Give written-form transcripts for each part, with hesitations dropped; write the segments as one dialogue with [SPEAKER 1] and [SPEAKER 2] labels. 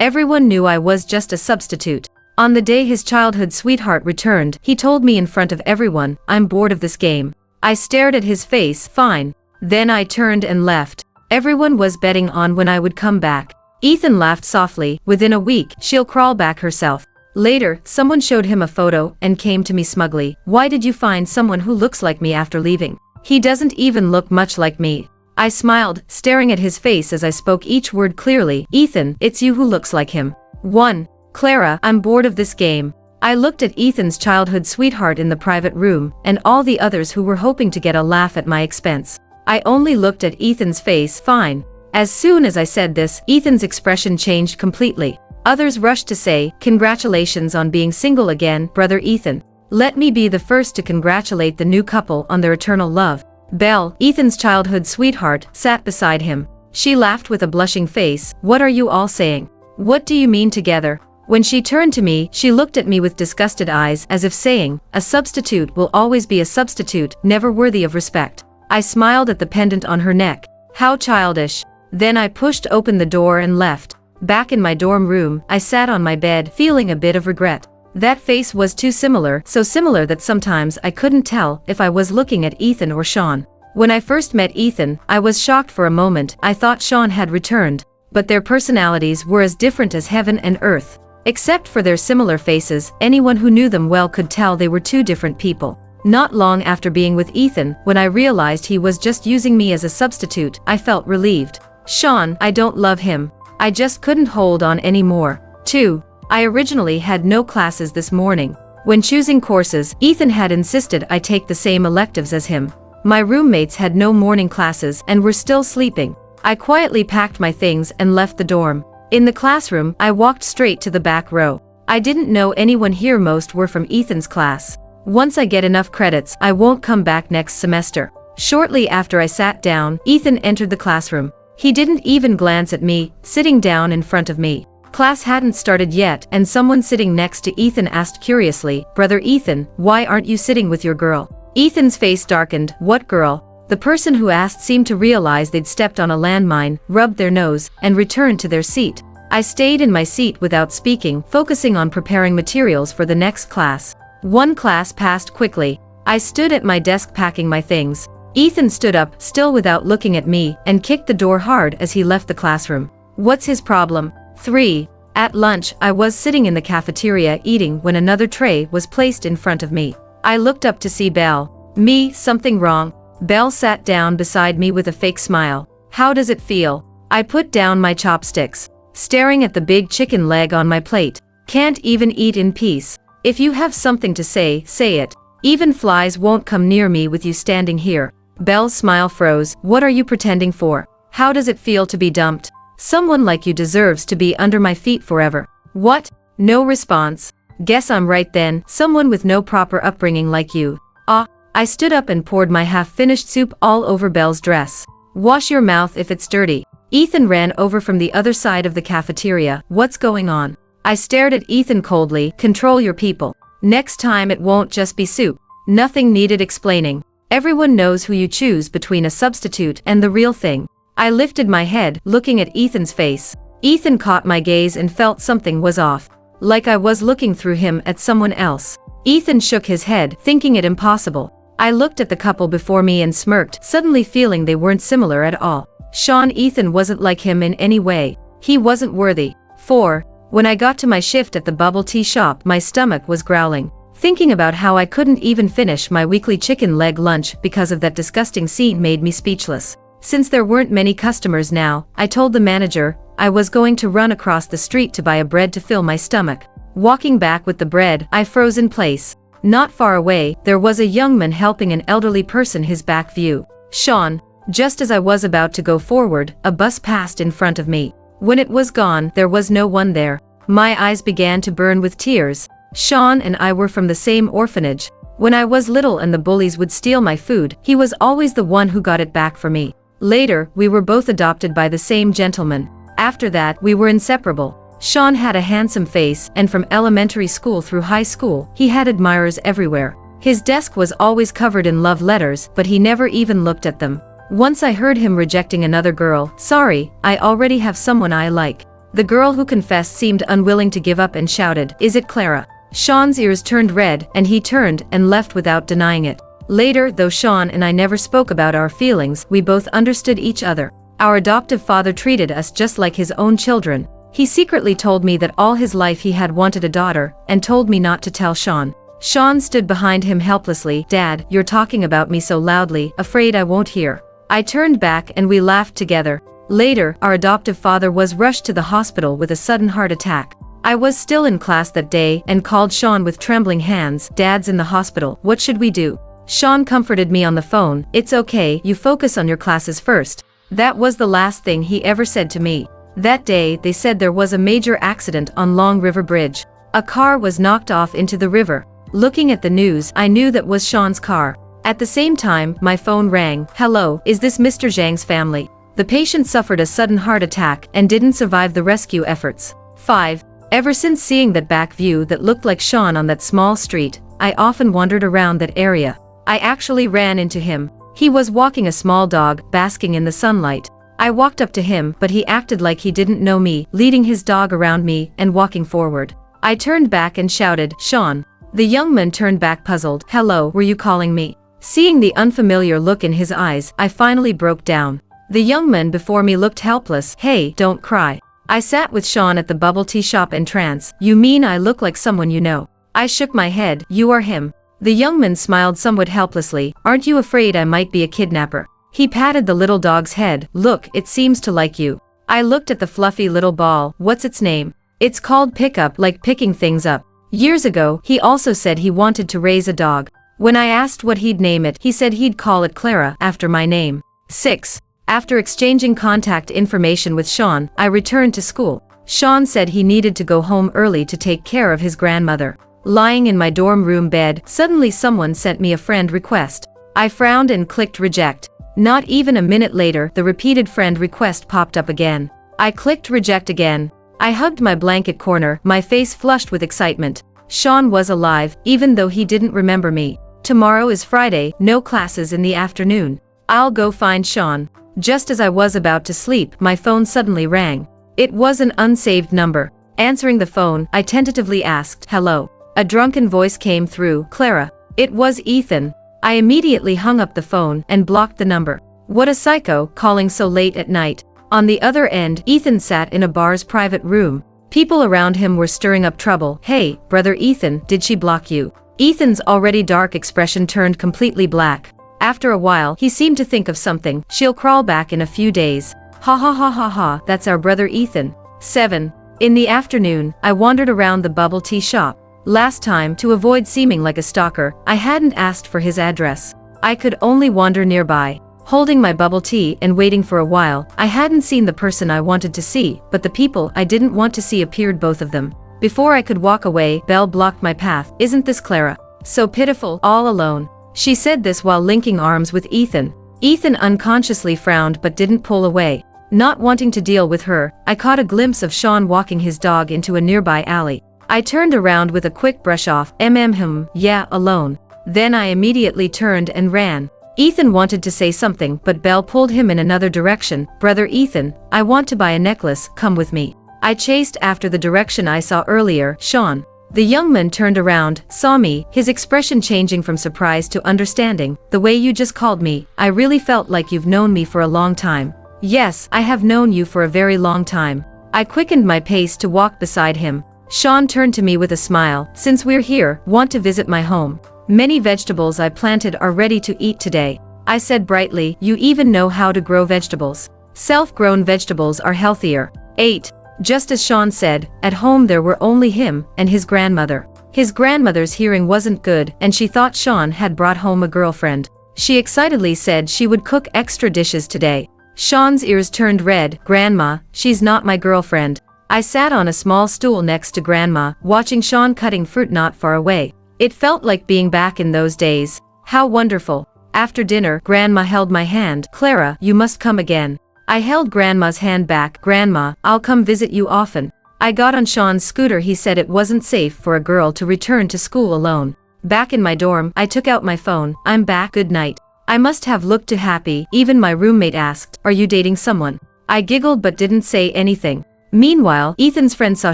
[SPEAKER 1] Everyone knew I was just a substitute. On the day his childhood sweetheart returned, he told me in front of everyone, "I'm bored of this game." I stared at his face, fine. Then I turned and left. Everyone was betting on when I would come back. Ethan laughed softly. Within a week, she'll crawl back herself. Later, someone showed him a photo and came to me smugly. "Why did you find someone who looks like me after leaving? He doesn't even look much like me." I smiled, staring at his face as I spoke each word clearly. "Ethan, it's you who looks like him." 1. Clara, I'm bored of this game. I looked at Ethan's childhood sweetheart in the private room, and all the others who were hoping to get a laugh at my expense. I only looked at Ethan's face, fine. As soon as I said this, Ethan's expression changed completely. Others rushed to say, "Congratulations on being single again, brother Ethan." Let me be the first to congratulate the new couple on their eternal love. Belle, Ethan's childhood sweetheart, sat beside him. She laughed with a blushing face. "What are you all saying? What do you mean together?" When she turned to me, she looked at me with disgusted eyes as if saying, "A substitute will always be a substitute, never worthy of respect." I smiled at the pendant on her neck. How childish. Then I pushed open the door and left. Back in my dorm room, I sat on my bed, feeling a bit of regret. That face was too similar, so similar that sometimes I couldn't tell if I was looking at Ethan or Sean. When I first met Ethan, I was shocked for a moment. I thought Sean had returned, but their personalities were as different as heaven and earth. Except for their similar faces, anyone who knew them well could tell they were two different people. Not long after being with Ethan, when I realized he was just using me as a substitute, I felt relieved. Sean, I don't love him. I just couldn't hold on anymore. 2. I originally had no classes this morning. When choosing courses, Ethan had insisted I take the same electives as him. My roommates had no morning classes and were still sleeping. I quietly packed my things and left the dorm. In the classroom, I walked straight to the back row. I didn't know anyone here. Most were from Ethan's class. Once I get enough credits, I won't come back next semester. Shortly after I sat down, Ethan entered the classroom. He didn't even glance at me, sitting down in front of me. Class hadn't started yet, and someone sitting next to Ethan asked curiously, "Brother Ethan, why aren't you sitting with your girl?" Ethan's face darkened. "What girl?" The person who asked seemed to realize they'd stepped on a landmine, rubbed their nose, and returned to their seat. I stayed in my seat without speaking, focusing on preparing materials for the next class. One class passed quickly. I stood at my desk packing my things. Ethan stood up, still without looking at me, and kicked the door hard as he left the classroom. What's his problem? 3. At lunch, I was sitting in the cafeteria eating when another tray was placed in front of me. I looked up to see Belle. "Me, something wrong?" Belle sat down beside me with a fake smile. "How does it feel?" I put down my chopsticks, staring at the big chicken leg on my plate. "Can't even eat in peace. If you have something to say, say it. Even flies won't come near me with you standing here." Belle's smile froze. "What are you pretending for? How does it feel to be dumped? Someone like you deserves to be under my feet forever." "What?" No response. "Guess I'm right then, someone with no proper upbringing like you." "Ah." I stood up and poured my half-finished soup all over Belle's dress. "Wash your mouth if it's dirty." Ethan ran over from the other side of the cafeteria. "What's going on?" I stared at Ethan coldly. "Control your people. Next time it won't just be soup." Nothing needed explaining. Everyone knows who you choose between a substitute and the real thing. I lifted my head, looking at Ethan's face. Ethan caught my gaze and felt something was off. Like I was looking through him at someone else. Ethan shook his head, thinking it impossible. I looked at the couple before me and smirked, suddenly feeling they weren't similar at all. Sean, Ethan wasn't like him in any way. He wasn't worthy. 4. When I got to my shift at the bubble tea shop, my stomach was growling. Thinking about how I couldn't even finish my weekly chicken leg lunch because of that disgusting scene made me speechless. Since there weren't many customers now, I told the manager I was going to run across the street to buy a bread to fill my stomach. Walking back with the bread, I froze in place. Not far away, there was a young man helping an elderly person his back view. "Sean." Just as I was about to go forward, a bus passed in front of me. When it was gone, there was no one there. My eyes began to burn with tears. Sean and I were from the same orphanage. When I was little and the bullies would steal my food, he was always the one who got it back for me. Later, we were both adopted by the same gentleman. After that, we were inseparable. Sean had a handsome face, and from elementary school through high school, he had admirers everywhere. His desk was always covered in love letters, but he never even looked at them. Once I heard him rejecting another girl. "Sorry, I already have someone I like." The girl who confessed seemed unwilling to give up and shouted, "Is it Clara?" Sean's ears turned red, and he turned and left without denying it. Later, though Sean and I never spoke about our feelings, we both understood each other. Our adoptive father treated us just like his own children. He secretly told me that all his life he had wanted a daughter, and told me not to tell Sean. Sean stood behind him helplessly. "Dad, you're talking about me so loudly, afraid I won't hear." I turned back and we laughed together. Later, our adoptive father was rushed to the hospital with a sudden heart attack. I was still in class that day and called Sean with trembling hands. "Dad's in the hospital, what should we do?" Sean comforted me on the phone. "It's okay, you focus on your classes first." That was the last thing he ever said to me. That day, they said there was a major accident on Long River Bridge. A car was knocked off into the river. Looking at the news, I knew that was Sean's car. At the same time, my phone rang. "Hello, is this Mr. Zhang's family?" The patient suffered a sudden heart attack and didn't survive the rescue efforts. 5. Ever since seeing that back view that looked like Sean on that small street, I often wandered around that area. I actually ran into him. He was walking a small dog, basking in the sunlight. I walked up to him, but he acted like he didn't know me, leading his dog around me and walking forward. I turned back and shouted, "Sean." The young man turned back puzzled. "Hello, were you calling me?" Seeing the unfamiliar look in his eyes, I finally broke down. The young man before me looked helpless. "Hey, don't cry." I sat with Sean at the bubble tea shop in trance. "You mean I look like someone you know?" I shook my head. "You are him." The young man smiled somewhat helplessly. "Aren't you afraid I might be a kidnapper?" He patted the little dog's head. "Look, it seems to like you." I looked at the fluffy little ball. "What's its name?" "It's called Pickup, like picking things up." Years ago, he also said he wanted to raise a dog. When I asked what he'd name it, he said he'd call it Clara, after my name. 6. After exchanging contact information with Sean, I returned to school. Sean said he needed to go home early to take care of his grandmother. Lying in my dorm room bed, suddenly someone sent me a friend request. I frowned and clicked reject. Not even a minute later, the repeated friend request popped up again. I clicked reject again. I hugged my blanket corner, my face flushed with excitement. Sean was alive, even though he didn't remember me. Tomorrow is Friday, no classes in the afternoon. I'll go find Sean. Just as I was about to sleep, my phone suddenly rang. It was an unsaved number. Answering the phone, I tentatively asked, "Hello." A drunken voice came through. "Clara." It was Ethan. I immediately hung up the phone and blocked the number. What a psycho, calling so late at night. On the other end, Ethan sat in a bar's private room. People around him were stirring up trouble. "Hey, brother Ethan, did she block you?" Ethan's already dark expression turned completely black. After a while, he seemed to think of something. "She'll crawl back in a few days." Ha ha ha ha ha, that's our brother Ethan. 7. In the afternoon, I wandered around the bubble tea shop. Last time, to avoid seeming like a stalker, I hadn't asked for his address. I could only wander nearby, holding my bubble tea and waiting for a while. I hadn't seen the person I wanted to see, but the people I didn't want to see appeared, both of them. Before I could walk away, Belle blocked my path. "Isn't this Clara? So pitiful, all alone." She said this while linking arms with Ethan. Ethan unconsciously frowned but didn't pull away. Not wanting to deal with her, I caught a glimpse of Sean walking his dog into a nearby alley. I turned around with a quick brush off. Yeah, alone. Then I immediately turned and ran. Ethan wanted to say something, but Belle pulled him in another direction. "Brother Ethan, I want to buy a necklace, come with me." I chased after the direction I saw earlier. "Sean." The young man turned around, saw me, his expression changing from surprise to understanding. "The way you just called me, I really felt like you've known me for a long time." "Yes, I have known you for a very long time." I quickened my pace to walk beside him. Sean turned to me with a smile. "Since we're here, want to visit my home? Many vegetables I planted are ready to eat today." I said brightly, "You even know how to grow vegetables. Self-grown vegetables are healthier." 8. Just as Sean said, at home there were only him and his grandmother. His grandmother's hearing wasn't good, and she thought Sean had brought home a girlfriend. She excitedly said she would cook extra dishes today. Sean's ears turned red. "Grandma, she's not my girlfriend." I sat on a small stool next to Grandma, watching Sean cutting fruit not far away. It felt like being back in those days. How wonderful. After dinner, Grandma held my hand. "Clara, you must come again." I held Grandma's hand back. "Grandma, I'll come visit you often." I got on Sean's scooter. He said it wasn't safe for a girl to return to school alone. Back in my dorm, I took out my phone. "I'm back, good night." I must have looked too happy. Even my roommate asked, "Are you dating someone?" I giggled but didn't say anything. Meanwhile, Ethan's friend saw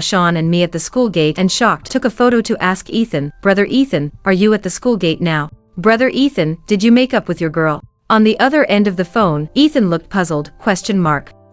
[SPEAKER 1] Sean and me at the school gate and shocked took a photo to ask Ethan, "Brother Ethan, are you at the school gate now? Brother Ethan, did you make up with your girl?" On the other end of the phone, Ethan looked puzzled, ?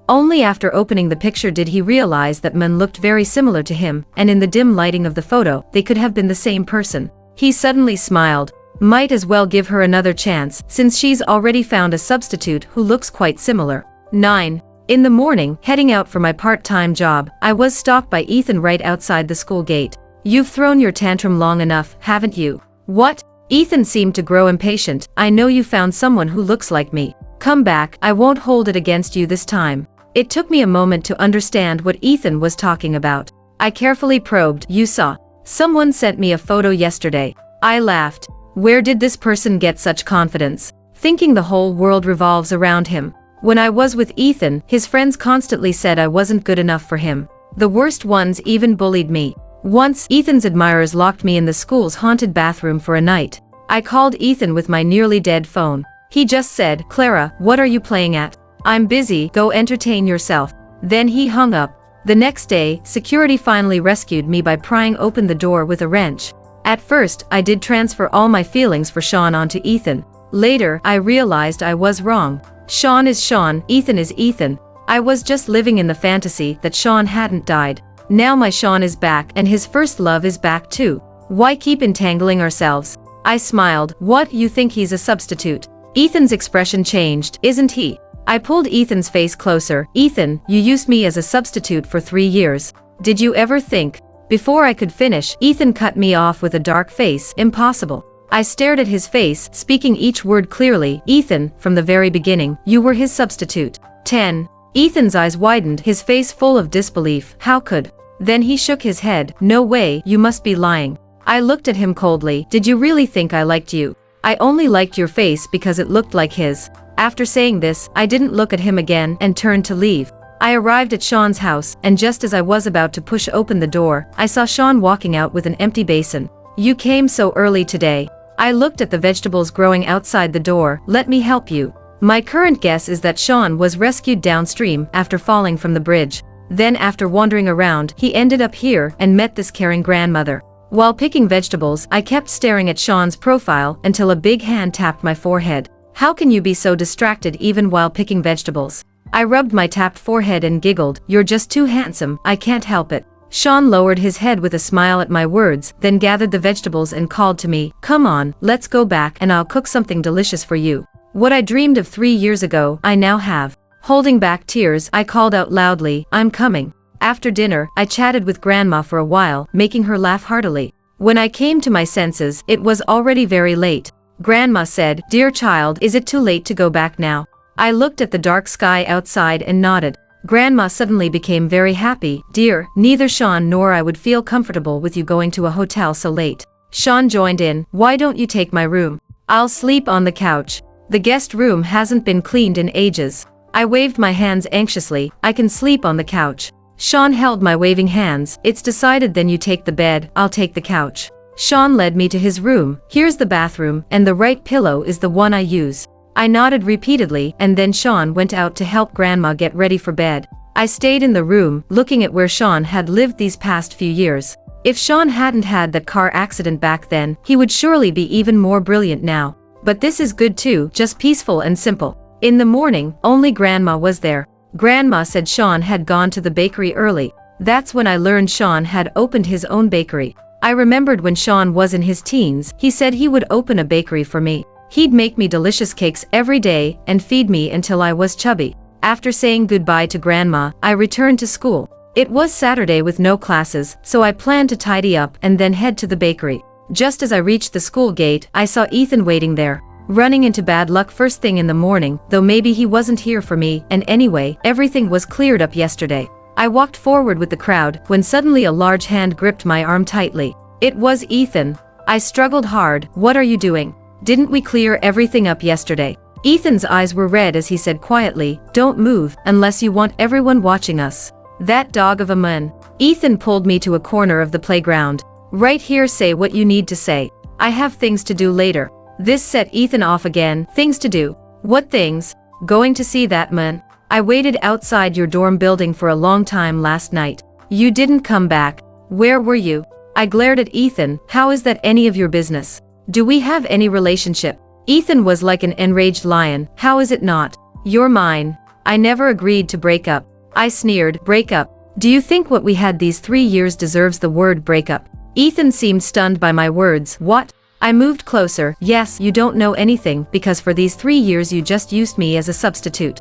[SPEAKER 1] Only after opening the picture did he realize that men looked very similar to him, and in the dim lighting of the photo, they could have been the same person. He suddenly smiled. Might as well give her another chance, since she's already found a substitute who looks quite similar. 9. In the morning, heading out for my part-time job, I was stopped by Ethan right outside the school gate. "You've thrown your tantrum long enough, haven't you?" "What?" Ethan seemed to grow impatient. "I know you found someone who looks like me. Come back, I won't hold it against you this time." It took me a moment to understand what Ethan was talking about. I carefully probed. "You saw. Someone sent me a photo yesterday." I laughed. Where did this person get such confidence? Thinking the whole world revolves around him. When I was with Ethan, his friends constantly said I wasn't good enough for him. The worst ones even bullied me. Once, Ethan's admirers locked me in the school's haunted bathroom for a night. I called Ethan with my nearly dead phone. He just said, "Clara, what are you playing at? I'm busy, go entertain yourself." Then he hung up. The next day, security finally rescued me by prying open the door with a wrench. At first, I did transfer all my feelings for Sean onto Ethan. Later, I realized I was wrong. Sean is Sean, Ethan is Ethan. I was just living in the fantasy that Sean hadn't died. Now my Sean is back and his first love is back too. Why keep entangling ourselves? I smiled. "What, you think he's a substitute?" Ethan's expression changed. "Isn't he?" I pulled Ethan's face closer. "Ethan, you used me as a substitute for 3 years. Did you ever think?" Before I could finish, Ethan cut me off with a dark face. "Impossible." I stared at his face, speaking each word clearly. "Ethan, from the very beginning, you were his substitute." 10. Ethan's eyes widened, his face full of disbelief. "How could?" Then he shook his head. "No way, you must be lying." I looked at him coldly. "Did you really think I liked you?" "I only liked your face because it looked like his." After saying this, I didn't look at him again and turned to leave. I arrived at Sean's house, and just as I was about to push open the door, I saw Sean walking out with an empty basin. "You came so early today." I looked at the vegetables growing outside the door. "Let me help you." My current guess is that Sean was rescued downstream after falling from the bridge. Then after wandering around, he ended up here and met this caring grandmother. While picking vegetables, I kept staring at Sean's profile until a big hand tapped my forehead. "How can you be so distracted even while picking vegetables?" I rubbed my tapped forehead and giggled. "You're just too handsome, I can't help it." Sean lowered his head with a smile at my words, then gathered the vegetables and called to me, "Come on, let's go back and I'll cook something delicious for you." What I dreamed of 3 years ago, I now have. Holding back tears, I called out loudly, "I'm coming." After dinner, I chatted with Grandma for a while, making her laugh heartily. When I came to my senses, it was already very late. Grandma said, "Dear child, is it too late to go back now?" I looked at the dark sky outside and nodded. Grandma suddenly became very happy. "Dear, neither Sean nor I would feel comfortable with you going to a hotel so late." Sean joined in. "Why don't you take my room? I'll sleep on the couch. The guest room hasn't been cleaned in ages." I waved my hands anxiously. "I can sleep on the couch." Sean held my waving hands. "It's decided, then you take the bed, I'll take the couch." Sean led me to his room. "Here's the bathroom, and the right pillow is the one I use." I nodded repeatedly, and then Sean went out to help Grandma get ready for bed. I stayed in the room, looking at where Sean had lived these past few years. If Sean hadn't had that car accident back then, he would surely be even more brilliant now. But this is good too, just peaceful and simple. In the morning, only Grandma was there. Grandma said Sean had gone to the bakery early. That's when I learned Sean had opened his own bakery. I remembered when Sean was in his teens, he said he would open a bakery for me. He'd make me delicious cakes every day and feed me until I was chubby. After saying goodbye to Grandma, I returned to school. It was Saturday with no classes, so I planned to tidy up and then head to the bakery. Just as I reached the school gate, I saw Ethan waiting there. Running into bad luck first thing in the morning, though maybe he wasn't here for me, and anyway, everything was cleared up yesterday. I walked forward with the crowd, when suddenly a large hand gripped my arm tightly. It was Ethan. I struggled hard. "What are you doing? Didn't we clear everything up yesterday?" Ethan's eyes were red as he said quietly, "Don't move, unless you want everyone watching us." That dog of a man. Ethan pulled me to a corner of the playground. "Right here, say what you need to say. I have things to do later." This set Ethan off again. Things to do? What things? Going to see that man? I waited outside your dorm building for a long time last night. You didn't come back. Where were you? I glared at Ethan. How is that any of your business? Do we have any relationship? Ethan was like an enraged lion. How is it not? You're mine. I never agreed to break up. I sneered. Break up? Do you think what we had these 3 years deserves the word breakup? Ethan seemed stunned by my words. What? I moved closer. Yes, you don't know anything because for these 3 years you just used me as a substitute.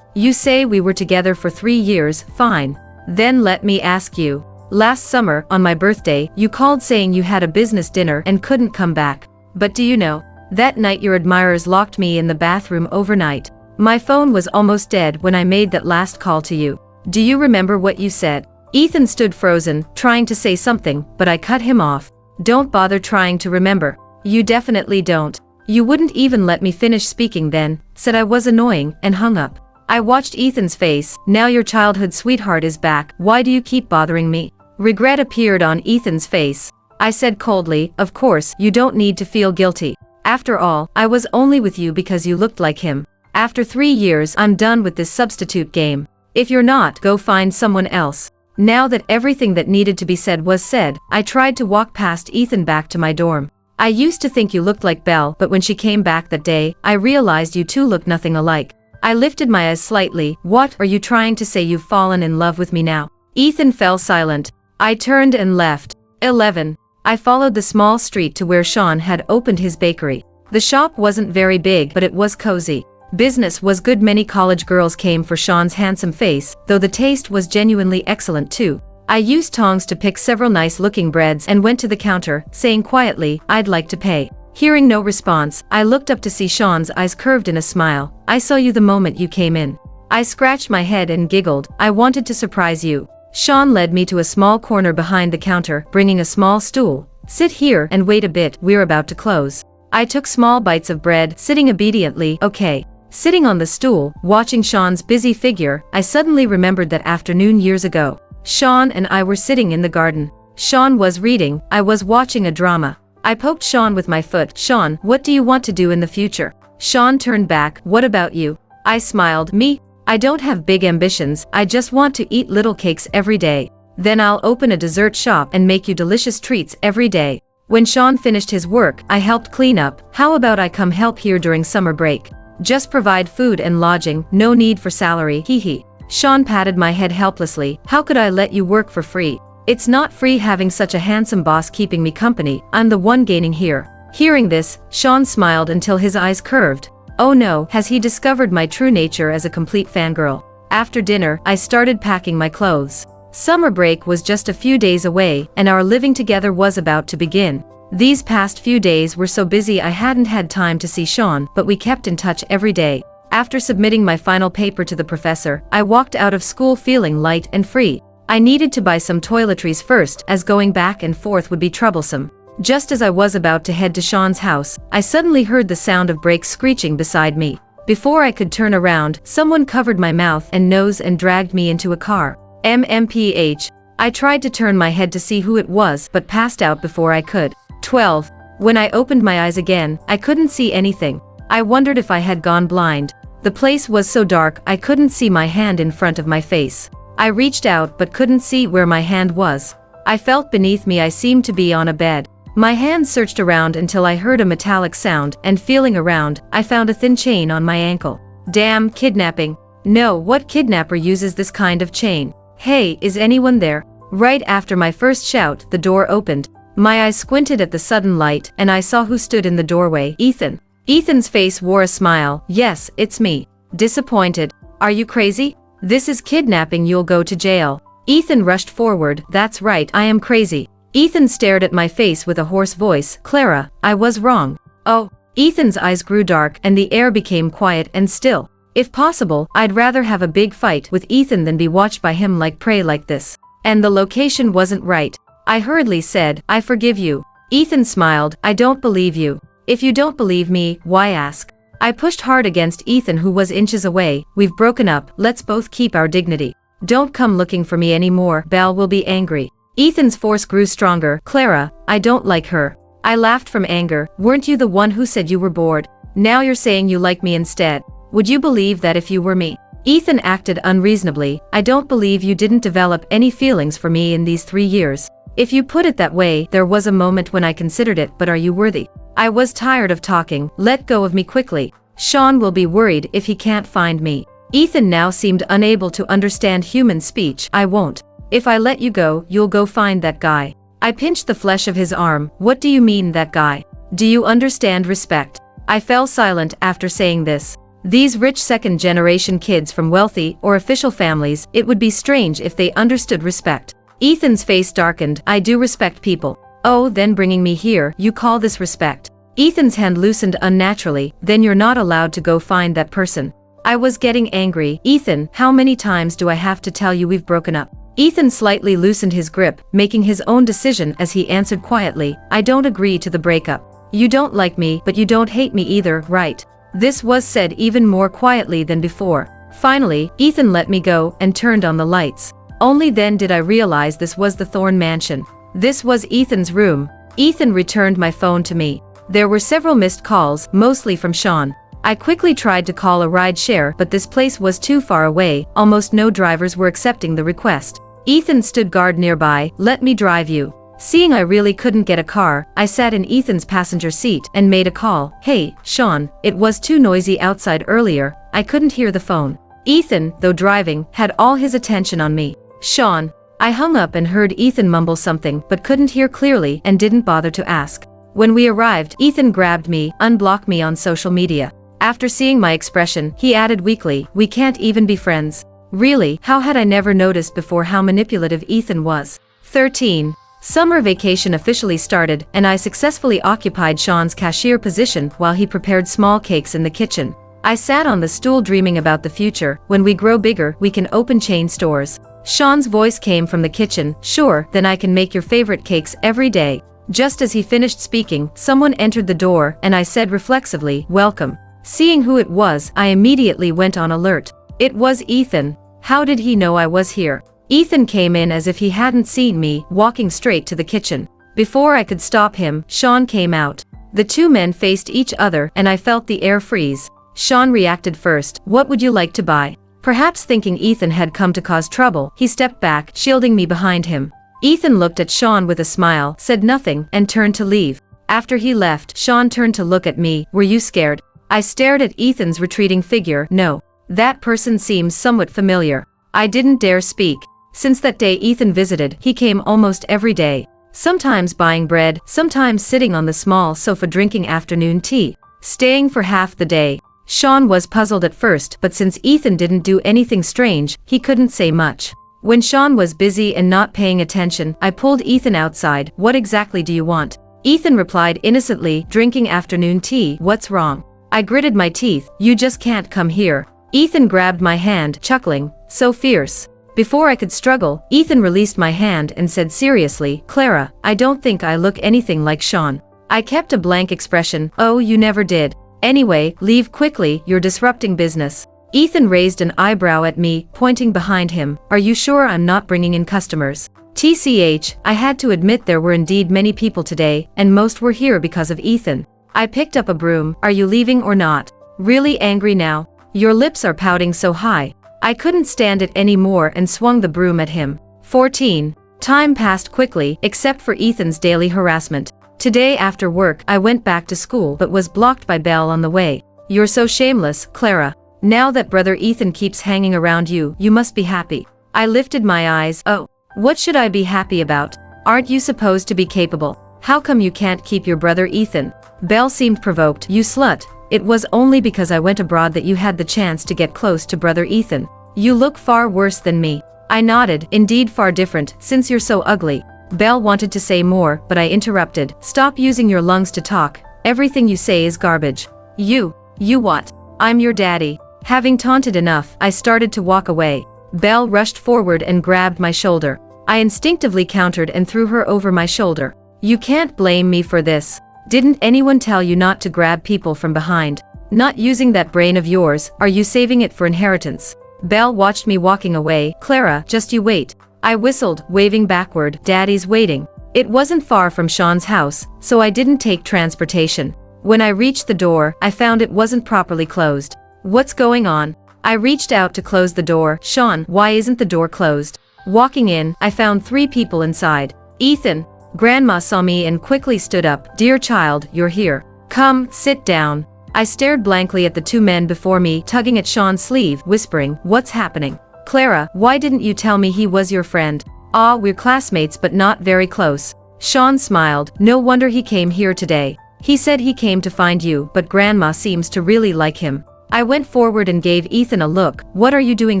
[SPEAKER 1] You say we were together for 3 years, fine. Then let me ask you. Last summer, on my birthday, you called saying you had a business dinner and couldn't come back. But do you know? That night your admirers locked me in the bathroom overnight. My phone was almost dead when I made that last call to you. Do you remember what you said? Ethan stood frozen, trying to say something, but I cut him off. Don't bother trying to remember. You definitely don't. You wouldn't even let me finish speaking then, said I was annoying, and hung up. I watched Ethan's face. Now your childhood sweetheart is back. Why do you keep bothering me? Regret appeared on Ethan's face. I said coldly, of course, you don't need to feel guilty. After all, I was only with you because you looked like him. After 3 years, I'm done with this substitute game. If you're not, go find someone else. Now that everything that needed to be said was said, I tried to walk past Ethan back to my dorm. I used to think you looked like Belle, but when she came back that day, I realized you two looked nothing alike. I lifted my eyes slightly. What, are you trying to say you've fallen in love with me now? Ethan fell silent. I turned and left. 11. I followed the small street to where Sean had opened his bakery. The shop wasn't very big, but it was cozy. Business was good. Many college girls came for Sean's handsome face, though the taste was genuinely excellent too. I used tongs to pick several nice-looking breads and went to the counter, saying quietly, I'd like to pay. Hearing no response, I looked up to see Sean's eyes curved in a smile. I saw you the moment you came in. I scratched my head and giggled. I wanted to surprise you. Sean led me to a small corner behind the counter, bringing a small stool. Sit here and wait a bit, we're about to close. I took small bites of bread, sitting obediently. Okay. Sitting on the stool, watching Sean's busy figure, I suddenly remembered that afternoon years ago. Sean and I were sitting in the garden. Sean was reading, I was watching a drama. I poked Sean with my foot. Sean, what do you want to do in the future? Sean turned back. What about you? I smiled. Me? I don't have big ambitions, I just want to eat little cakes every day. Then I'll open a dessert shop and make you delicious treats every day. When Sean finished his work, I helped clean up. How about I come help here during summer break? Just provide food and lodging, no need for salary, hee. Sean patted my head helplessly. How could I let you work for free? It's not free having such a handsome boss keeping me company, I'm the one gaining here. Hearing this, Sean smiled until his eyes curved. Oh no, has he discovered my true nature as a complete fangirl? After dinner, I started packing my clothes. Summer break was just a few days away, and our living together was about to begin. These past few days were so busy I hadn't had time to see Sean, but we kept in touch every day. After submitting my final paper to the professor, I walked out of school feeling light and free. I needed to buy some toiletries first, as going back and forth would be troublesome. Just as I was about to head to Sean's house, I suddenly heard the sound of brakes screeching beside me. Before I could turn around, someone covered my mouth and nose and dragged me into a car. MMPH. I tried to turn my head to see who it was, but passed out before I could. 12. When I opened my eyes again, I couldn't see anything. I wondered if I had gone blind. The place was so dark I couldn't see my hand in front of my face. I reached out but couldn't see where my hand was. I felt beneath me I seemed to be on a bed. My hand searched around until I heard a metallic sound, and feeling around, I found a thin chain on my ankle. Damn, kidnapping. No, what kidnapper uses this kind of chain? Hey, is anyone there? Right after my first shout, the door opened. My eyes squinted at the sudden light, and I saw who stood in the doorway. Ethan. Ethan's face wore a smile. Yes, it's me. Disappointed. Are you crazy? This is kidnapping, you'll go to jail. Ethan rushed forward. That's right, I am crazy. Ethan stared at my face with a hoarse voice. Clara, I was wrong. Oh. Ethan's eyes grew dark, and the air became quiet and still. If possible, I'd rather have a big fight with Ethan than be watched by him like prey like this. And the location wasn't right. I hurriedly said, I forgive you. Ethan smiled. I don't believe you. If you don't believe me, why ask? I pushed hard against Ethan, who was inches away. We've broken up, let's both keep our dignity. Don't come looking for me anymore, Belle will be angry. Ethan's force grew stronger. Clara, I don't like her. I laughed from anger. Weren't you the one who said you were bored? Now you're saying you like me instead. Would you believe that if you were me? Ethan acted unreasonably. I don't believe you didn't develop any feelings for me in these 3 years. If you put it that way, there was a moment when I considered it, but are you worthy? I was tired of talking. Let go of me quickly. Sean will be worried if he can't find me. Ethan now seemed unable to understand human speech. I won't. If I let you go, you'll go find that guy. I pinched the flesh of his arm. What do you mean, that guy? Do you understand respect? I fell silent after saying this. These rich second-generation kids from wealthy or official families, it would be strange if they understood respect. Ethan's face darkened. I do respect people. Oh, then bringing me here, you call this respect? Ethan's hand loosened unnaturally. Then you're not allowed to go find that person. I was getting angry. Ethan, how many times do I have to tell you we've broken up? Ethan slightly loosened his grip, making his own decision as he answered quietly. I don't agree to the breakup. You don't like me, but you don't hate me either, right? This was said even more quietly than before. Finally, Ethan let me go and turned on the lights. Only then did I realize this was the Thorne mansion. This was Ethan's room. Ethan returned my phone to me. There were several missed calls, mostly from Sean. I quickly tried to call a ride share, but this place was too far away. Almost no drivers were accepting the request. Ethan stood guard nearby. Let me drive you. Seeing I really couldn't get a car, I sat in Ethan's passenger seat and made a call. Hey, Sean, it was too noisy outside earlier. I couldn't hear the phone. Ethan, though driving, had all his attention on me. Sean. I hung up and heard Ethan mumble something but couldn't hear clearly and didn't bother to ask. When we arrived, Ethan grabbed me, unblocked me on social media. After seeing my expression, he added weakly, we can't even be friends. Really, how had I never noticed before how manipulative Ethan was? 13. Summer vacation officially started, and I successfully occupied Sean's cashier position while he prepared small cakes in the kitchen. I sat on the stool dreaming about the future. When we grow bigger, we can open chain stores. Sean's voice came from the kitchen. Sure, then I can make your favorite cakes every day. Just as he finished speaking, someone entered the door, and I said reflexively, welcome. Seeing who it was, I immediately went on alert. It was Ethan. How did he know I was here? Ethan came in as if he hadn't seen me, walking straight to the kitchen. Before I could stop him, Sean came out. The two men faced each other, and I felt the air freeze. Sean reacted first. What would you like to buy? Perhaps thinking Ethan had come to cause trouble, he stepped back, shielding me behind him. Ethan looked at Sean with a smile, said nothing, and turned to leave. After he left, Sean turned to look at me. Were you scared? I stared at Ethan's retreating figure. No. That person seems somewhat familiar. I didn't dare speak. Since that day Ethan visited, he came almost every day. Sometimes buying bread, sometimes sitting on the small sofa drinking afternoon tea, staying for half the day. Sean was puzzled at first, but since Ethan didn't do anything strange, he couldn't say much. When Sean was busy and not paying attention, I pulled Ethan outside. What exactly do you want? Ethan replied innocently, drinking afternoon tea. What's wrong? I gritted my teeth. You just can't come here. Ethan grabbed my hand, chuckling. So fierce. Before I could struggle, Ethan released my hand and said seriously, Clara, I don't think I look anything like Sean. I kept a blank expression. Oh, you never did. Anyway, leave quickly, you're disrupting business. Ethan raised an eyebrow at me, pointing behind him. Are you sure I'm not bringing in customers? TCH, I had to admit there were indeed many people today, and most were here because of Ethan. I picked up a broom. Are you leaving or not? Really angry now? Your lips are pouting so high. I couldn't stand it anymore and swung the broom at him. 14. Time passed quickly, except for Ethan's daily harassment. Today after work, I went back to school but was blocked by Belle on the way. You're so shameless, Clara. Now that brother Ethan keeps hanging around you, you must be happy. I lifted my eyes. Oh, what should I be happy about? Aren't you supposed to be capable? How come you can't keep your brother Ethan? Belle seemed provoked. You slut. It was only because I went abroad that you had the chance to get close to brother Ethan. You look far worse than me. I nodded. Indeed far different, since you're so ugly. Belle wanted to say more, but I interrupted. Stop using your lungs to talk. Everything you say is garbage. You what? I'm your daddy. Having taunted enough, I started to walk away. Belle rushed forward and grabbed my shoulder. I instinctively countered and threw her over my shoulder. You can't blame me for this. Didn't anyone tell you not to grab people from behind? Not using that brain of yours, are you saving it for inheritance? Belle watched me walking away. Clara, just you wait. I whistled, waving backward. Daddy's waiting. It wasn't far from Sean's house, so I didn't take transportation. When I reached the door, I found it wasn't properly closed. What's going on? I reached out to close the door. Sean, why isn't the door closed? Walking in, I found 3 people inside. Ethan. Grandma saw me and quickly stood up. Dear child, you're here. Come, sit down. I stared blankly at the 2 men before me, tugging at Sean's sleeve, whispering, what's happening? Clara, why didn't you tell me he was your friend? Ah, we're classmates but not very close. Sean smiled. No wonder he came here today. He said he came to find you, but Grandma seems to really like him. I went forward and gave Ethan a look. What are you doing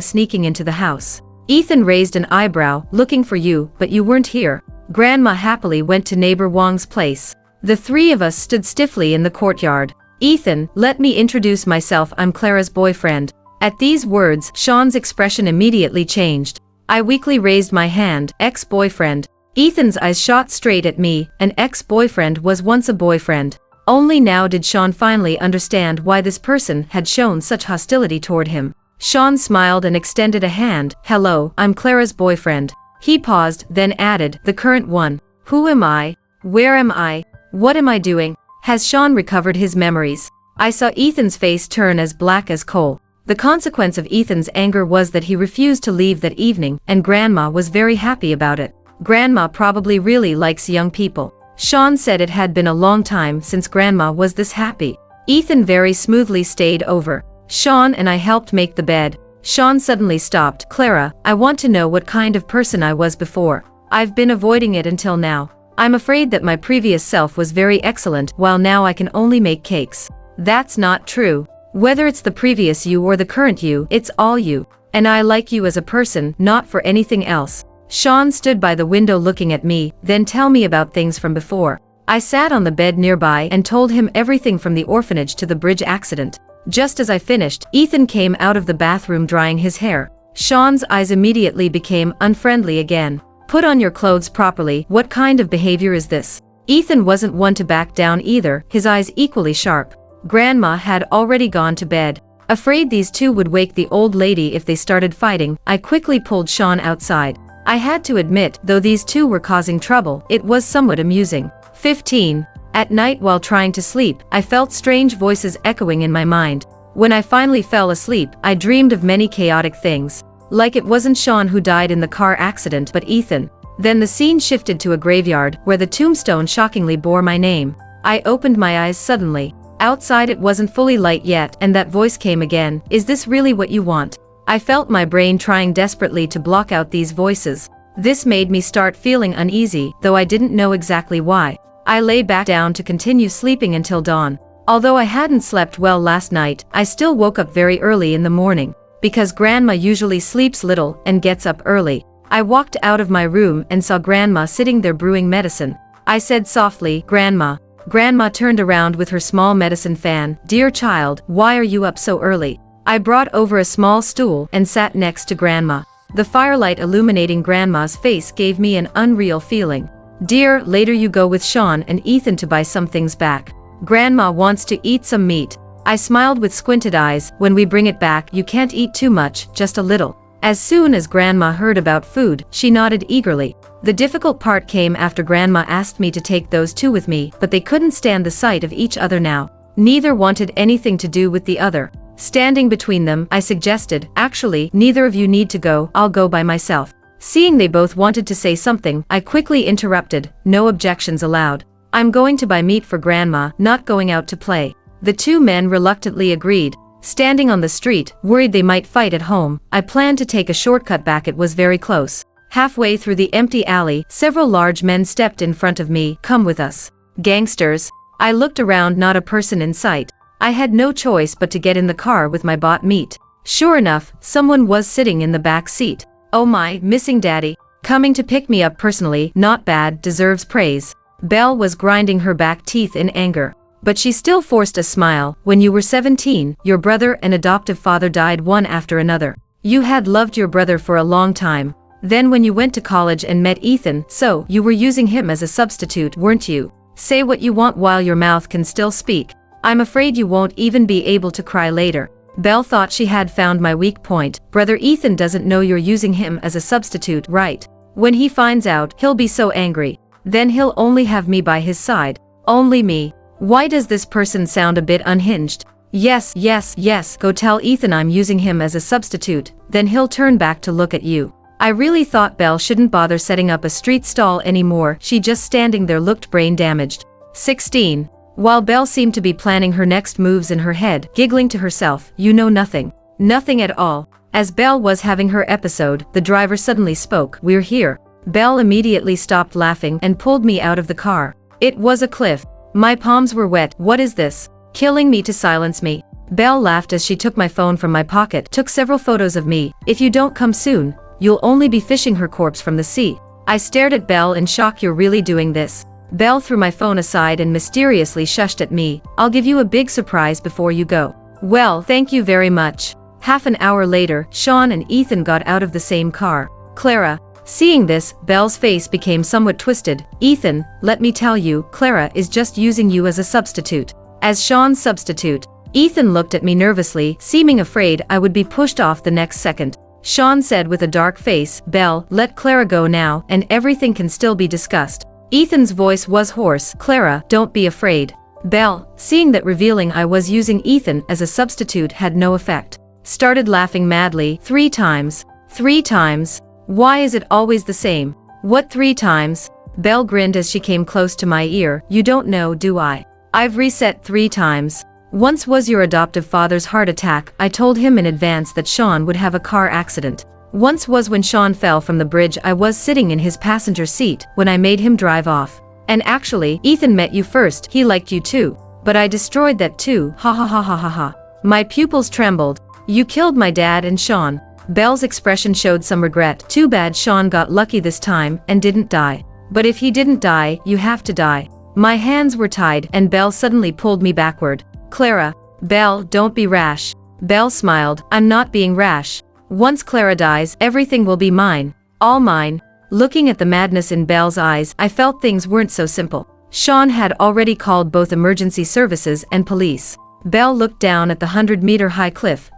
[SPEAKER 1] sneaking into the house? Ethan raised an eyebrow. Looking for you, but you weren't here. Grandma happily went to neighbor Wang's place. The 3 of us stood stiffly in the courtyard. Ethan, let me introduce myself. I'm Clara's boyfriend. At these words, Sean's expression immediately changed. I weakly raised my hand. Ex-boyfriend. Ethan's eyes shot straight at me. An ex-boyfriend was once a boyfriend. Only now did Sean finally understand why this person had shown such hostility toward him. Sean smiled and extended a hand. Hello, I'm Clara's boyfriend. He paused, then added, the current one. Who am I? Where am I? What am I doing? Has Sean recovered his memories? I saw Ethan's face turn as black as coal. The consequence of Ethan's anger was that he refused to leave that evening, and Grandma was very happy about it. Grandma probably really likes young people. Sean said it had been a long time since Grandma was this happy. Ethan very smoothly stayed over. Sean and I helped make the bed. Sean suddenly stopped. Clara, I want to know what kind of person I was before. I've been avoiding it until now. I'm afraid that my previous self was very excellent, while now I can only make cakes. That's not true. Whether it's the previous you or the current you, it's all you. And I like you as a person, not for anything else. Sean stood by the window looking at me. Then tell me about things from before. I sat on the bed nearby and told him everything from the orphanage to the bridge accident. Just as I finished, Ethan came out of the bathroom drying his hair. Sean's eyes immediately became unfriendly again. Put on your clothes properly. What kind of behavior is this? Ethan wasn't one to back down either, his eyes equally sharp. Grandma had already gone to bed. Afraid these 2 would wake the old lady if they started fighting, I quickly pulled Sean outside. I had to admit, though these 2 were causing trouble, it was somewhat amusing. 15. At night while trying to sleep, I felt strange voices echoing in my mind. When I finally fell asleep, I dreamed of many chaotic things. Like it wasn't Sean who died in the car accident but Ethan. Then the scene shifted to a graveyard, where the tombstone shockingly bore my name. I opened my eyes suddenly. Outside it wasn't fully light yet, and that voice came again. Is this really what you want? I felt my brain trying desperately to block out these voices. This made me start feeling uneasy, though I didn't know exactly why. I lay back down to continue sleeping until dawn. Although I hadn't slept well last night, I still woke up very early in the morning. Because Grandma usually sleeps little and gets up early. I walked out of my room and saw Grandma sitting there brewing medicine. I said softly, Grandma. Grandma turned around with her small medicine fan. Dear child, why are you up so early? I brought over a small stool and sat next to Grandma. The firelight illuminating Grandma's face gave me an unreal feeling. Dear, later you go with Sean and Ethan to buy some things back. Grandma wants to eat some meat. I smiled with squinted eyes. When we bring it back, you can't eat too much, just a little. As soon as Grandma heard about food, she nodded eagerly. The difficult part came after Grandma asked me to take those 2 with me, but they couldn't stand the sight of each other now. Neither wanted anything to do with the other. Standing between them, I suggested, actually, neither of you need to go, I'll go by myself. Seeing they both wanted to say something, I quickly interrupted. No objections allowed. I'm going to buy meat for Grandma, not going out to play. The 2 men reluctantly agreed. Standing on the street, worried they might fight at home, I planned to take a shortcut back. It was very close. Halfway through the empty alley, several large men stepped in front of me. Come with us. Gangsters. I looked around, not a person in sight. I had no choice but to get in the car with my bought meat. Sure enough, someone was sitting in the back seat. Oh my, missing daddy. Coming to pick me up personally, not bad, deserves praise. Belle was grinding her back teeth in anger. But she still forced a smile. When you were 17, your brother and adoptive father died one after another. You had loved your brother for a long time. Then when you went to college and met Ethan, so you were using him as a substitute, weren't you? Say what you want while your mouth can still speak. I'm afraid you won't even be able to cry later. Belle thought she had found my weak point. Brother Ethan doesn't know you're using him as a substitute, right? When he finds out, he'll be so angry. Then he'll only have me by his side. Only me. Why does this person sound a bit unhinged? Yes, yes, yes, go tell Ethan I'm using him as a substitute, then he'll turn back to look at you. I really thought Belle shouldn't bother setting up a street stall anymore, she just standing there looked brain damaged. 16. While Belle seemed to be planning her next moves in her head, giggling to herself, you know nothing. Nothing at all. As Belle was having her episode, the driver suddenly spoke, we're here. Belle immediately stopped laughing and pulled me out of the car. It was a cliff. My palms were wet, what is this? Killing me to silence me. Belle laughed as she took my phone from my pocket, took several photos of me. If you don't come soon, you'll only be fishing her corpse from the sea. I stared at Belle in shock, you're really doing this? Belle threw my phone aside and mysteriously shushed at me, I'll give you a big surprise before you go. Well, thank you very much. Half an hour later, Sean and Ethan got out of the same car. Clara. Seeing this, Belle's face became somewhat twisted. Ethan, let me tell you, Clara is just using you as a substitute. As Sean's substitute. Ethan looked at me nervously, seeming afraid I would be pushed off the next second. Sean said with a dark face, Belle, let Clara go now, and everything can still be discussed. Ethan's voice was hoarse, Clara, don't be afraid. Belle, seeing that revealing I was using Ethan as a substitute had no effect, started laughing madly. 3 times. 3 times. Why is it always the same? What 3 times? Belle grinned as she came close to my ear, you don't know, do I? I've reset 3 times. Once was your adoptive father's heart attack, I told him in advance that Sean would have a car accident. Once was when Sean fell from the bridge, I was sitting in his passenger seat when I made him drive off. And actually, Ethan met you first, he liked you too. But I destroyed that too, ha ha ha ha ha ha. My pupils trembled. You killed my dad and Sean. Belle's expression showed some regret. Too bad Sean got lucky this time and didn't die. But if he didn't die, you have to die. My hands were tied and Belle suddenly pulled me backward. Clara. Belle, don't be rash. Belle smiled, I'm not being rash. Once Clara dies, everything will be mine. All mine. Looking at the madness in Belle's eyes, I felt things weren't so simple. Sean had already called both emergency services and police. Belle looked down at the 100-meter-high cliff.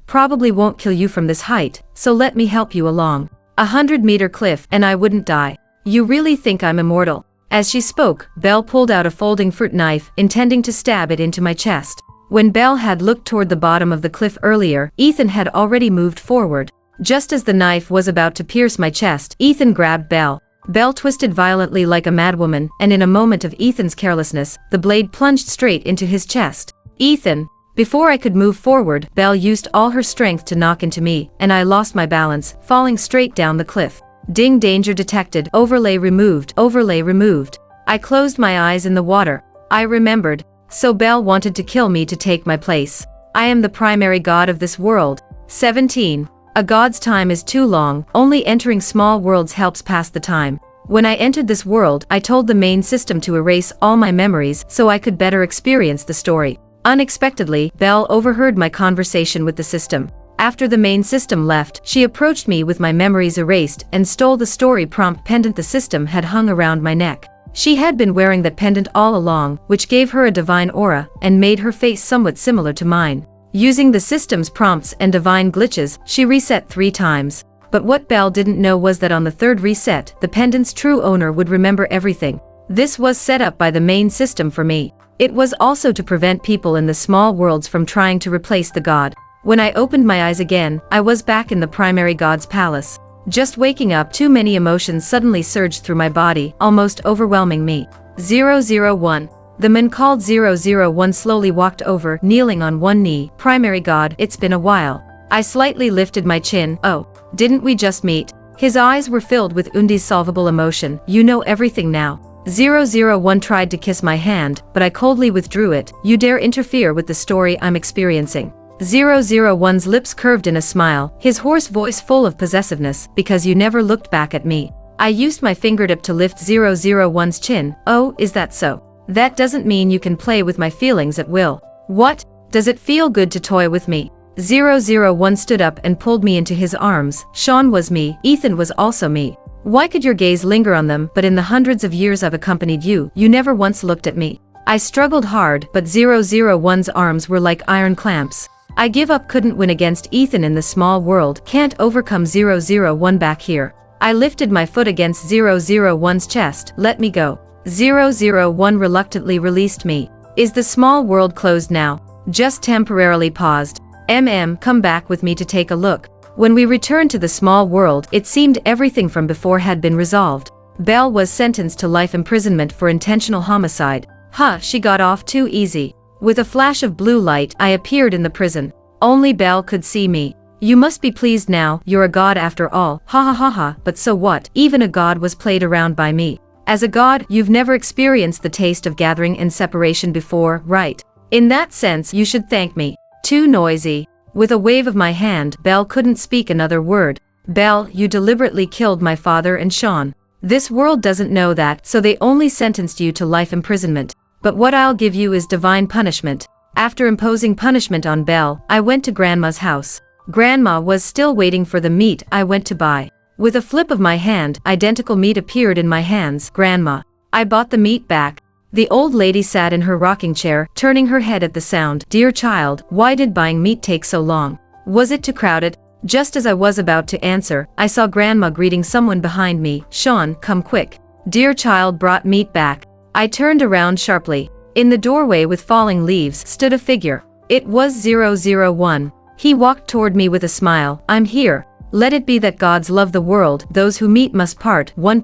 [SPEAKER 1] Probably won't kill you from this height, so let me help you along. 100-meter cliff and I wouldn't die. You really think I'm immortal? As she spoke, Belle pulled out a folding fruit knife, intending to stab it into my chest. When Belle had looked toward the bottom of the cliff earlier, Ethan had already moved forward. Just as the knife was about to pierce my chest, Ethan grabbed Belle. Belle twisted violently like a madwoman, and in a moment of Ethan's carelessness, the blade plunged straight into his chest. Ethan. Before I could move forward, Belle used all her strength to knock into me, and I lost my balance, falling straight down the cliff. Ding, danger detected, overlay removed, overlay removed. I closed my eyes in the water. I remembered. So Belle wanted to kill me to take my place. I am the primary god of this world. 17. A god's time is too long, only entering small worlds helps pass the time. When I entered this world, I told the main system to erase all my memories so I could better experience the story. Unexpectedly, Belle overheard my conversation with the system. After the main system left, she approached me with my memories erased and stole the story prompt pendant the system had hung around my neck. She had been wearing that pendant all along, which gave her a divine aura and made her face somewhat similar to mine. Using the system's prompts and divine glitches, she reset 3 times. But what Belle didn't know was that on the 3rd reset, the pendant's true owner would remember everything. This was set up by the main system for me. It was also to prevent people in the small worlds from trying to replace the god. When I opened my eyes again, I was back in the primary god's palace. Just waking up, too many emotions suddenly surged through my body, almost overwhelming me. 001. The man called 001 slowly walked over, kneeling on one knee. Primary god, it's been a while. I slightly lifted my chin. Oh, didn't we just meet? His eyes were filled with indissolvable emotion. You know everything now. 001 tried to kiss my hand, but I coldly withdrew it. You dare interfere with the story I'm experiencing. 001's lips curved in a smile, his hoarse voice full of possessiveness, because you never looked back at me. I used my fingertip to lift 001's chin. Oh, is that so? That doesn't mean you can play with my feelings at will. What? Does it feel good to toy with me? 001 stood up and pulled me into his arms. Sean was me, Ethan was also me. Why could your gaze linger on them, but in the hundreds of years I've accompanied you, you never once looked at me. I struggled hard, but 001's arms were like iron clamps. I give up, couldn't win against Ethan in the small world, can't overcome 001 back here. I lifted my foot against 001's chest. Let me go. 001 reluctantly released me. Is the small world closed now? just temporarily paused. Come back with me to take a look. When we returned to the small world, it seemed everything from before had been resolved. Belle was sentenced to life imprisonment for intentional homicide. She got off too easy. With a flash of blue light, I appeared in the prison. Only Belle could see me. You must be pleased now, you're a god after all. Ha ha ha ha, but so what? Even a god was played around by me. As a god, you've never experienced the taste of gathering and separation before, right? In that sense, you should thank me. Too noisy. With a wave of my hand, Belle couldn't speak another word. Belle, you deliberately killed my father and Sean. This world doesn't know that, so they only sentenced you to life imprisonment. But what I'll give you is divine punishment. After imposing punishment on Belle, I went to Grandma's house. Grandma was still waiting for the meat I went to buy. With a flip of my hand, identical meat appeared in my hands. Grandma. I bought the meat back. The old lady sat in her rocking chair, turning her head at the sound. Dear child, why did buying meat take so long? Was it too crowded? Just as I was about to answer, I saw Grandma greeting someone behind me. Sean, come quick. Dear child brought meat back. I turned around sharply. In the doorway with falling leaves stood a figure. It was 001. He walked toward me with a smile. I'm here. Let it be that gods love the world, those who meet must part. 1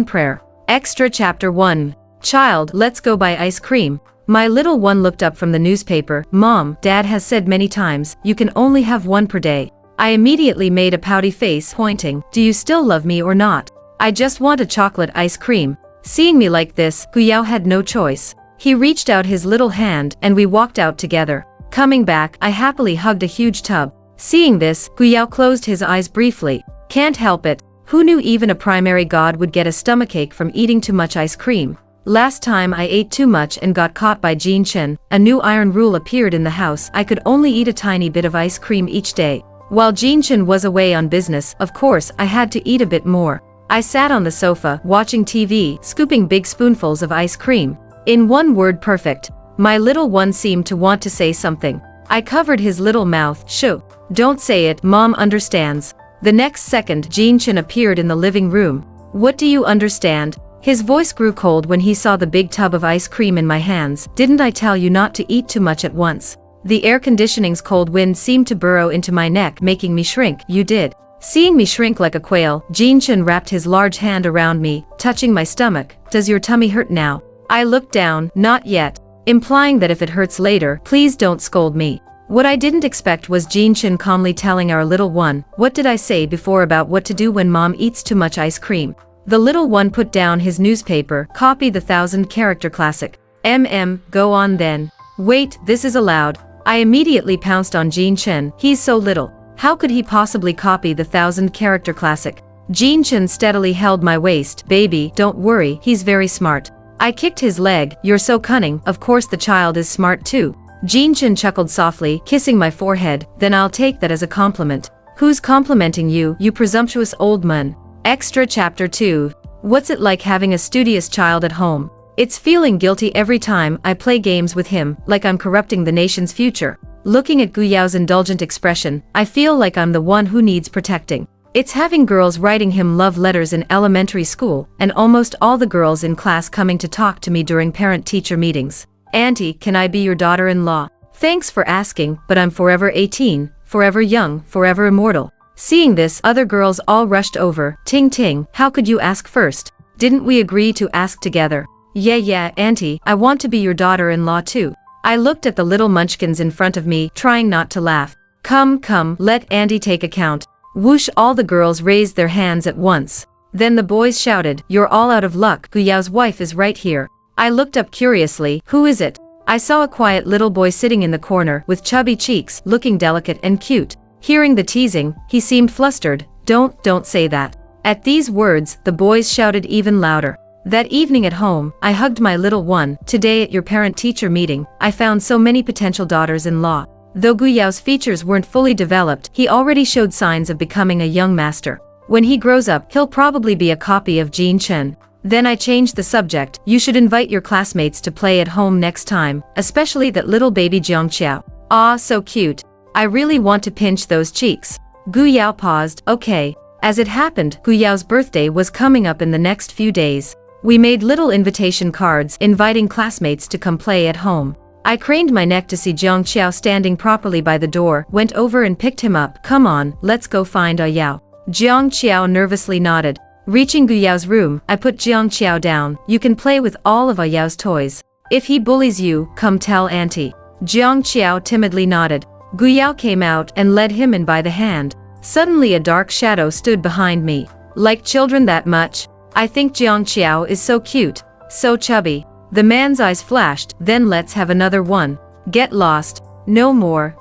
[SPEAKER 1] prayer. Extra chapter 1. Child, let's go buy ice cream. My little one looked up from the newspaper. Mom, Dad has said many times, you can only have one per day. I immediately made a pouty face, pointing. Do you still love me or not? I just want a chocolate ice cream. Seeing me like this, Guyao had no choice. He reached out his little hand, and we walked out together. Coming back, I happily hugged a huge tub. Seeing this, Guyao closed his eyes briefly. Can't help it. Who knew even a primary god would get a stomachache from eating too much ice cream? Last time I ate too much and got caught by Jin Chen, a new iron rule appeared in the house. I could only eat a tiny bit of ice cream each day. While Jin Chen was away on business, of course, I had to eat a bit more. I sat on the sofa, watching TV, scooping big spoonfuls of ice cream. In one word, perfect. My little one seemed to want to say something. I covered his little mouth. Shoo. Don't say it, Mom understands. The next second, Jin Chen appeared in the living room. What do you understand? His voice grew cold when he saw the big tub of ice cream in my hands. Didn't I tell you not to eat too much at once? The air conditioning's cold wind seemed to burrow into my neck, making me shrink. You did. Seeing me shrink like a quail, Jin Chen wrapped his large hand around me, touching my stomach. Does your tummy hurt now? I looked down. Not yet. Implying that if it hurts later, please don't scold me. What I didn't expect was Jin Chen calmly telling our little one, what did I say before about what to do when Mom eats too much ice cream? The little one put down his newspaper, copied the 1,000-character classic. Go on then. Wait, this is allowed. I immediately pounced on Jin Chen. He's so little. How could he possibly copy the 1,000-character classic? Jin Chen steadily held my waist. Baby, don't worry, he's very smart. I kicked his leg. You're so cunning. Of course the child is smart too. Jin Chen chuckled softly, kissing my forehead. Then I'll take that as a compliment. Who's complimenting you, you presumptuous old man? Extra chapter 2. What's it like having a studious child at home? It's feeling guilty every time I play games with him, like I'm corrupting the nation's future. Looking at Guyao's indulgent expression, I feel like I'm the one who needs protecting. It's having girls writing him love letters in elementary school, and almost all the girls in class coming to talk to me during parent-teacher meetings. Auntie, can I be your daughter-in-law? Thanks for asking, but I'm forever 18, forever young, forever immortal. Seeing this, other girls all rushed over. Ting ting, how could you ask first? Didn't we agree to ask together? Yeah, Auntie, I want to be your daughter-in-law too. I looked at the little munchkins in front of me, trying not to laugh. Come, let Auntie take account. Whoosh, all the girls raised their hands at once. Then the boys shouted, you're all out of luck, Guyao's wife is right here. I looked up curiously. Who is it? I saw a quiet little boy sitting in the corner, with chubby cheeks, looking delicate and cute. Hearing the teasing, he seemed flustered. Don't say that. At these words, the boys shouted even louder. That evening at home, I hugged my little one. Today at your parent-teacher meeting, I found so many potential daughters-in-law. Though Guyao's features weren't fully developed, he already showed signs of becoming a young master. When he grows up, he'll probably be a copy of Jin Chen. Then I changed the subject. You should invite your classmates to play at home next time, especially that little baby Jiangqiao. Ah, so cute. I really want to pinch those cheeks. Guyao paused. Okay. As it happened, Guyao's birthday was coming up in the next few days. We made little invitation cards inviting classmates to come play at home. I craned my neck to see Jiang Qiao standing properly by the door, went over and picked him up. Come on, let's go find Yao. Jiang Qiao nervously nodded. Reaching Gu Yao's room, I put Jiang Qiao down. You can play with all of Yao's toys. If he bullies you, come tell auntie. Jiang Qiao timidly nodded. Gu Yao came out and led him in by the hand. Suddenly a dark shadow stood behind me. Like children that much? I think Jiang Qiao is so cute, so chubby. The man's eyes flashed. Then let's have another one. Get lost. No more.